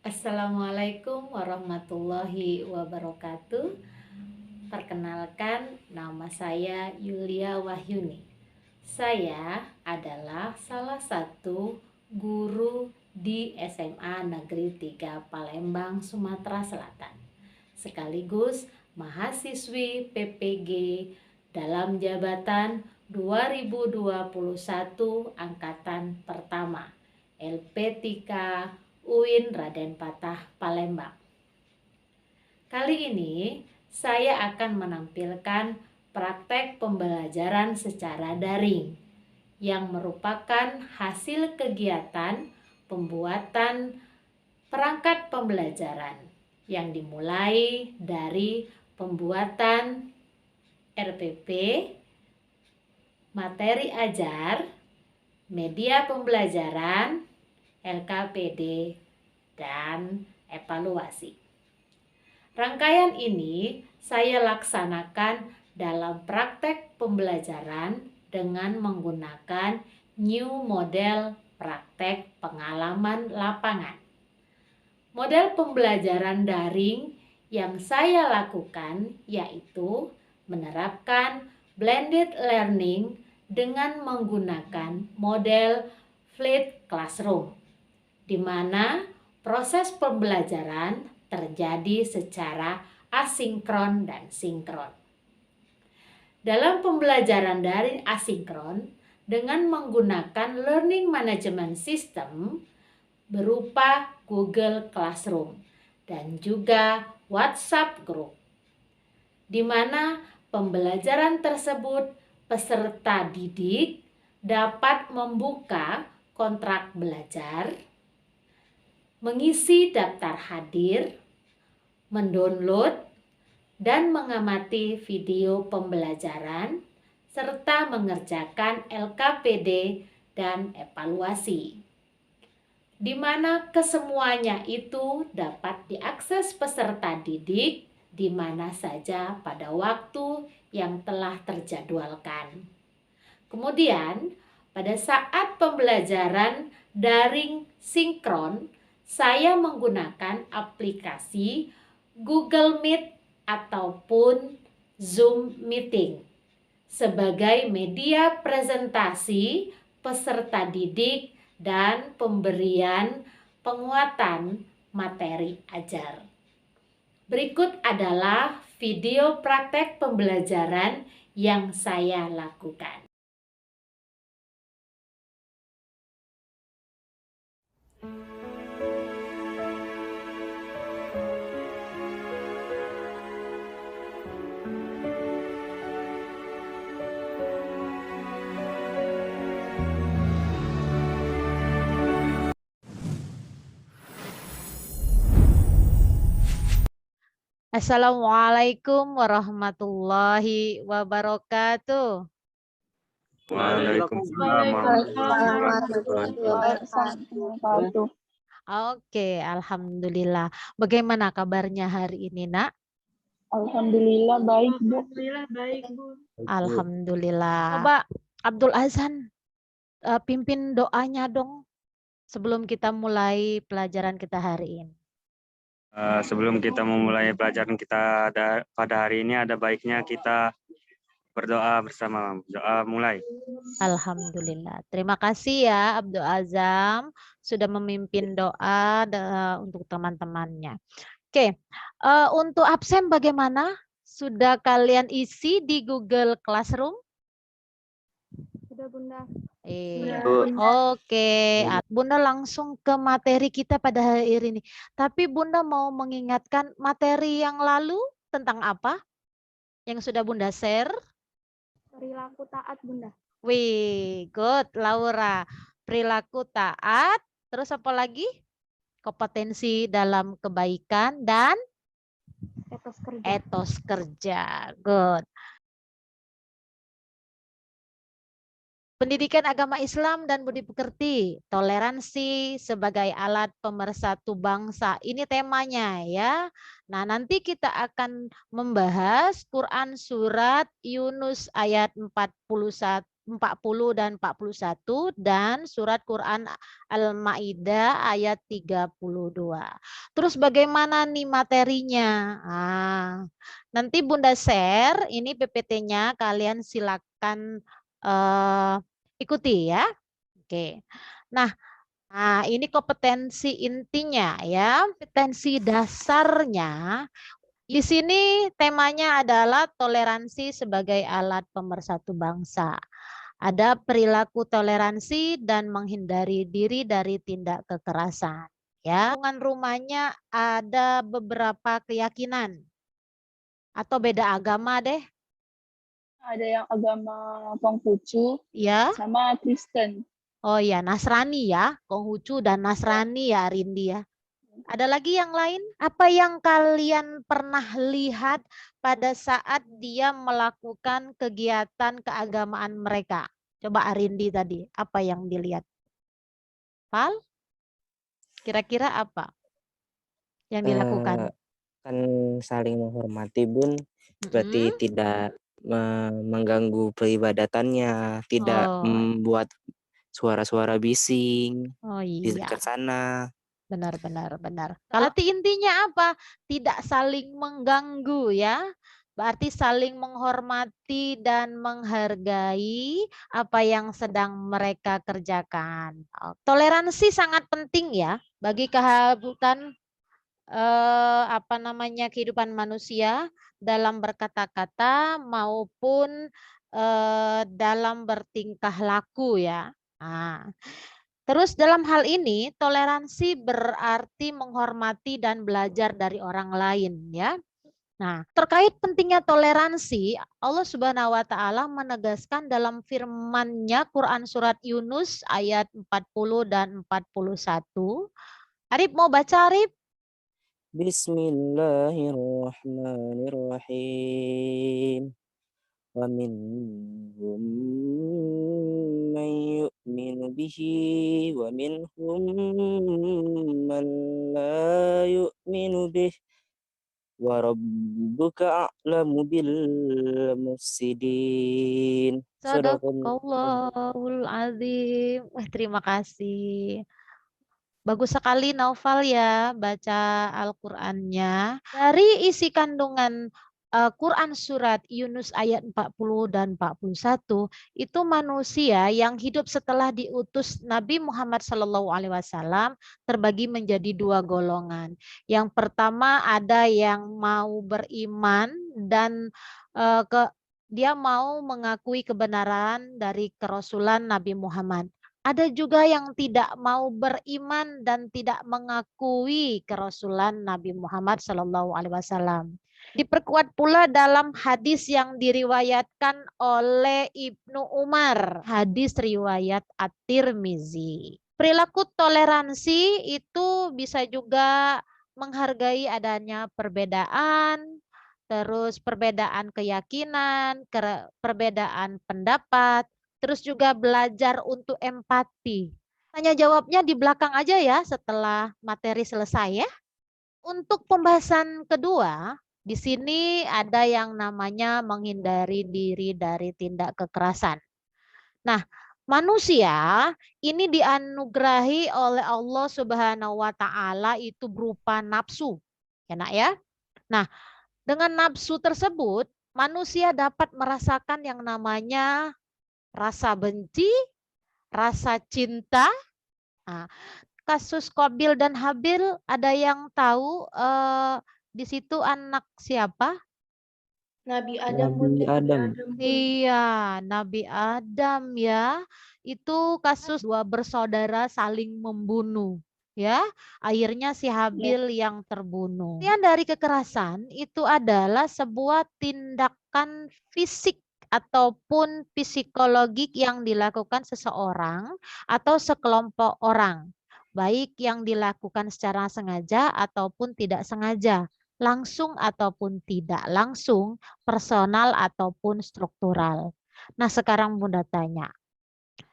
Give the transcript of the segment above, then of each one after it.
Assalamualaikum warahmatullahi wabarakatuh. Perkenalkan, nama saya Yulia Wahyuni. Saya adalah salah satu guru di SMA Negeri 3 Palembang, Sumatera Selatan. Sekaligus mahasiswi PPG dalam jabatan 2021 angkatan pertama LP3 UIN Raden Patah Palembang. Kali ini saya akan menampilkan praktek pembelajaran secara daring yang merupakan hasil kegiatan pembuatan perangkat pembelajaran yang dimulai dari pembuatan RPP, materi ajar, media pembelajaran, LKPD, dan evaluasi. Rangkaian ini saya laksanakan dalam praktek pembelajaran dengan menggunakan new model praktek pengalaman lapangan. Model pembelajaran daring yang saya lakukan yaitu menerapkan blended learning dengan menggunakan model flipped classroom, di mana proses pembelajaran terjadi secara asinkron dan sinkron. Dalam pembelajaran daring asinkron dengan menggunakan learning management system berupa Google Classroom dan juga WhatsApp Group, di mana pembelajaran tersebut peserta didik dapat membuka kontrak belajar, mengisi daftar hadir, mendownload dan mengamati video pembelajaran, serta mengerjakan LKPD dan evaluasi, di mana kesemuanya itu dapat diakses peserta didik di mana saja pada waktu yang telah terjadwalkan. Kemudian, pada saat pembelajaran daring sinkron, saya menggunakan aplikasi Google Meet ataupun Zoom Meeting sebagai media presentasi peserta didik dan pemberian penguatan materi ajar. Berikut adalah video praktek pembelajaran yang saya lakukan. Assalamualaikum warahmatullahi wabarakatuh. Waalaikumsalam warahmatullahi wabarakatuh. Oke, alhamdulillah. Bagaimana kabarnya hari ini, Nak? Alhamdulillah baik, Bu. Alhamdulillah. Coba Abdul Azhan pimpin doanya dong sebelum kita mulai pelajaran kita hari ini. Sebelum kita memulai pelajaran kita pada hari ini, ada baiknya kita berdoa bersama. Doa mulai. Alhamdulillah. Terima kasih ya Abdul Azam sudah memimpin doa untuk teman-temannya. Oke, untuk absen bagaimana? Sudah kalian isi di Google Classroom? Sudah, Bunda. Oke, Bunda langsung ke materi kita pada hari ini. Tapi Bunda mau mengingatkan materi yang lalu tentang apa? Yang sudah Bunda share? Perilaku taat, Bunda. Wih, good, Laura. Perilaku taat, terus apa lagi? Kompetensi dalam kebaikan dan Etos kerja. etos kerja. Good. Pendidikan agama Islam dan budi pekerti, toleransi sebagai alat pemersatu bangsa. Ini temanya ya. Nah, nanti kita akan membahas Quran surat Yunus ayat 41 40 dan 41 dan surat Quran Al-Maidah ayat 32. Terus bagaimana nih materinya? Nanti Bunda share ini PPT-nya, kalian silakan ikuti ya. Oke. Nah, ini kompetensi intinya ya, kompetensi dasarnya. Di sini temanya adalah toleransi sebagai alat pemersatu bangsa. Ada perilaku toleransi dan menghindari diri dari tindak kekerasan. Ya, lingkungan rumahnya ada beberapa keyakinan atau beda agama deh. Ada yang agama Konghucu Ya. sama Kristen. Oh ya, Nasrani ya, Konghucu dan Nasrani ya, Rindi ya. Ada lagi yang lain? Apa yang kalian pernah lihat pada saat dia melakukan kegiatan keagamaan mereka? Coba Arindi tadi, apa yang dilihat? Val? Kira-kira apa yang dilakukan? Kan saling menghormati, Bun. Berarti tidak mengganggu peribadatannya, tidak membuat suara-suara bising di dekat sana. Benar. Kalau intinya apa? Tidak saling mengganggu ya. Berarti saling menghormati dan menghargai apa yang sedang mereka kerjakan. Toleransi sangat penting ya bagi kehidupan kehidupan manusia dalam berkata-kata maupun dalam bertingkah laku ya. Terus dalam hal ini toleransi berarti menghormati dan belajar dari orang lain ya. Nah, terkait pentingnya toleransi, Allah Subhanahu wa taala menegaskan dalam firman-Nya Quran surat Yunus ayat 40 dan 41. Arif mau baca, Arif? Bismillahirrahmanirrahim. Wa minhum man yu'minu bihi wa minhum man la yu'minu bih wa rabbuka a'lamu bil mufsidin. Sadaqallahul azim. Terima kasih. Bagus sekali Naufal ya baca Al-Qur'annya. Dari isi kandungan Quran surat Yunus ayat 40 dan 41 itu manusia yang hidup setelah diutus Nabi Muhammad SAW terbagi menjadi dua golongan. Yang pertama ada yang mau beriman dan dia mau mengakui kebenaran dari kerasulan Nabi Muhammad. Ada juga yang tidak mau beriman dan tidak mengakui kerasulan Nabi Muhammad SAW. Diperkuat pula dalam hadis yang diriwayatkan oleh Ibnu Umar, hadis riwayat At-Tirmizi. Perilaku toleransi itu bisa juga menghargai adanya perbedaan, terus perbedaan keyakinan, perbedaan pendapat, terus juga belajar untuk empati. Tanya jawabnya di belakang aja ya setelah materi selesai ya. Untuk pembahasan kedua, di sini ada yang namanya menghindari diri dari tindak kekerasan. Nah, manusia ini dianugerahi oleh Allah Subhanahu wa taala itu berupa nafsu. Ya, Nak ya? Nah, dengan nafsu tersebut manusia dapat merasakan yang namanya rasa benci, rasa cinta. Nah, kasus Qabil dan Habil ada yang tahu di situ anak siapa? Nabi Adam. Nabi Adam. Iya, Nabi Adam ya. Itu kasus dua bersaudara saling membunuh. Ya, akhirnya si Habil yang terbunuh. Yang dari kekerasan itu adalah sebuah tindakan fisik ataupun psikologik yang dilakukan seseorang atau sekelompok orang, baik yang dilakukan secara sengaja ataupun tidak sengaja, langsung ataupun tidak langsung, personal ataupun struktural. Nah, sekarang Bunda tanya,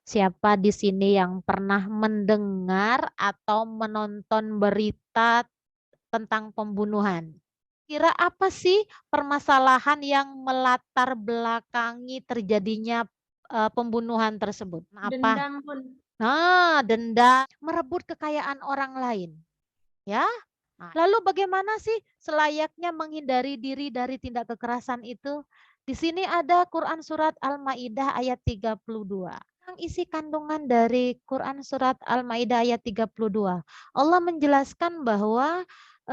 siapa di sini yang pernah mendengar atau menonton berita tentang pembunuhan? Kira apa sih permasalahan yang melatar belakangi terjadinya pembunuhan tersebut? Apa? Dendam, Bun. Nah, dendam, merebut kekayaan orang lain. Ya. Nah, lalu bagaimana sih selayaknya menghindari diri dari tindak kekerasan itu? Di sini ada Quran surat Al-Maidah ayat 32. Isi kandungan dari Quran surat Al-Maidah ayat 32. Allah menjelaskan bahwa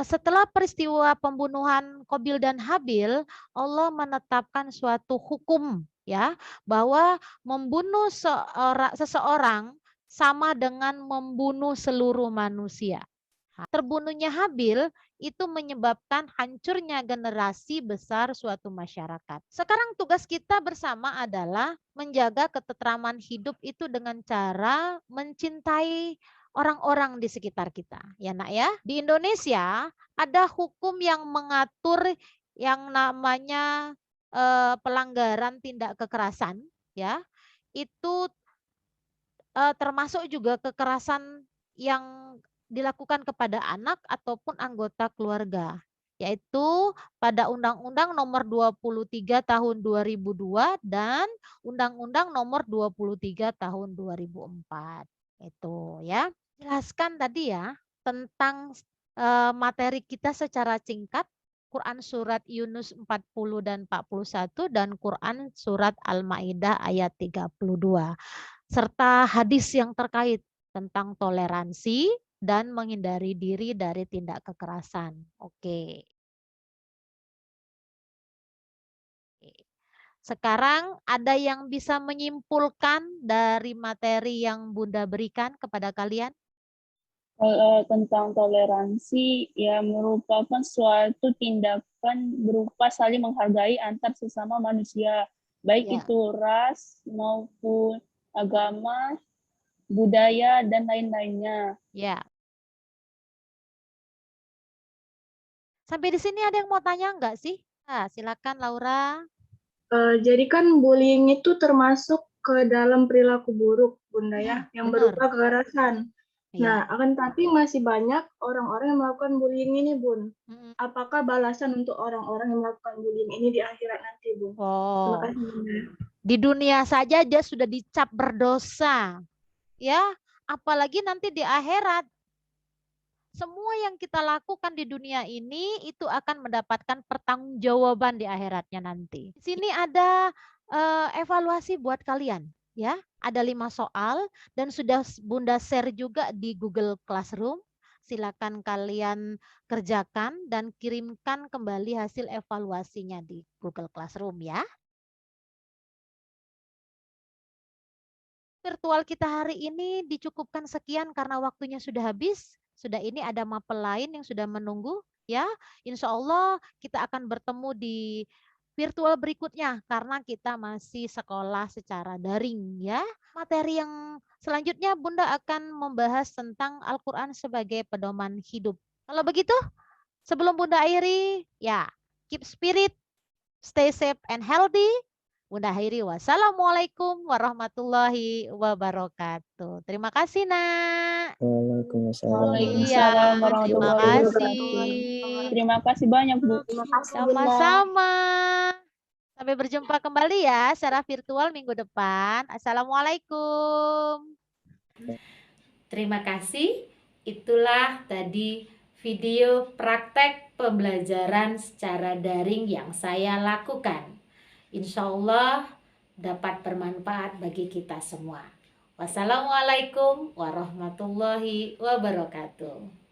setelah peristiwa pembunuhan Qabil dan Habil, Allah menetapkan suatu hukum ya, bahwa membunuh seseorang sama dengan membunuh seluruh manusia. Terbunuhnya Habil itu menyebabkan hancurnya generasi besar suatu masyarakat. Sekarang tugas kita bersama adalah menjaga ketentraman hidup itu dengan cara mencintai orang-orang di sekitar kita. Ya nak ya, di Indonesia ada hukum yang mengatur yang namanya pelanggaran tindak kekerasan ya. Itu termasuk juga kekerasan yang dilakukan kepada anak ataupun anggota keluarga, yaitu pada Undang-Undang Nomor 23 Tahun 2002 dan Undang-Undang Nomor 23 Tahun 2004. Itu ya. Jelaskan tadi ya tentang materi kita secara singkat. Quran surat Yunus 40 dan 41 dan Quran surat Al-Maidah ayat 32. Serta hadis yang terkait tentang toleransi dan menghindari diri dari tindak kekerasan. Oke. Sekarang ada yang bisa menyimpulkan dari materi yang Bunda berikan kepada kalian? Kalau tentang toleransi, ya merupakan suatu tindakan berupa saling menghargai antar sesama manusia, baik Ya. itu ras maupun agama, budaya, dan lain-lainnya. Ya. Sampai di sini ada yang mau tanya enggak sih? Nah, silakan Laura. Jadi kan bullying itu termasuk ke dalam perilaku buruk, Bunda ya, yang benar. berupa kekerasan. Ya. Nah, akan tapi masih banyak orang-orang yang melakukan bullying ini, Bun. Mm-mm. Apakah balasan untuk orang-orang yang melakukan bullying ini di akhirat nanti, Bun? Terima Oh, kasih, Bunda. di dunia saja dia sudah dicap berdosa. Ya, apalagi nanti di akhirat. Semua yang kita lakukan di dunia ini itu akan mendapatkan pertanggungjawaban di akhiratnya nanti. Di sini ada evaluasi buat kalian, ya. Ada 5 soal dan sudah Bunda share juga di Google Classroom. Silakan kalian kerjakan dan kirimkan kembali hasil evaluasinya di Google Classroom ya. Virtual kita hari ini dicukupkan sekian karena waktunya sudah habis. Sudah ini ada mapel lain yang sudah menunggu ya. Insya Allah kita akan bertemu di virtual berikutnya karena kita masih sekolah secara daring ya. Materi yang selanjutnya Bunda akan membahas tentang Al-Quran sebagai pedoman hidup. Kalau begitu sebelum Bunda akhiri ya keep spirit, stay safe and healthy. Bunda akhiri wassalamualaikum warahmatullahi wabarakatuh. Terima kasih nak. Waalaikumsalam. Iya, Waalaikumsalam terima warahmatullahi kasih. wabarakatuh. Terima kasih banyak, Bu. Terima kasih, Bunda. Sama-sama. Sampai berjumpa kembali ya secara virtual minggu depan. Assalamualaikum. Terima kasih. Itulah tadi video praktek pembelajaran secara daring yang saya lakukan. Insya Allah dapat bermanfaat bagi kita semua. Wassalamualaikum warahmatullahi wabarakatuh.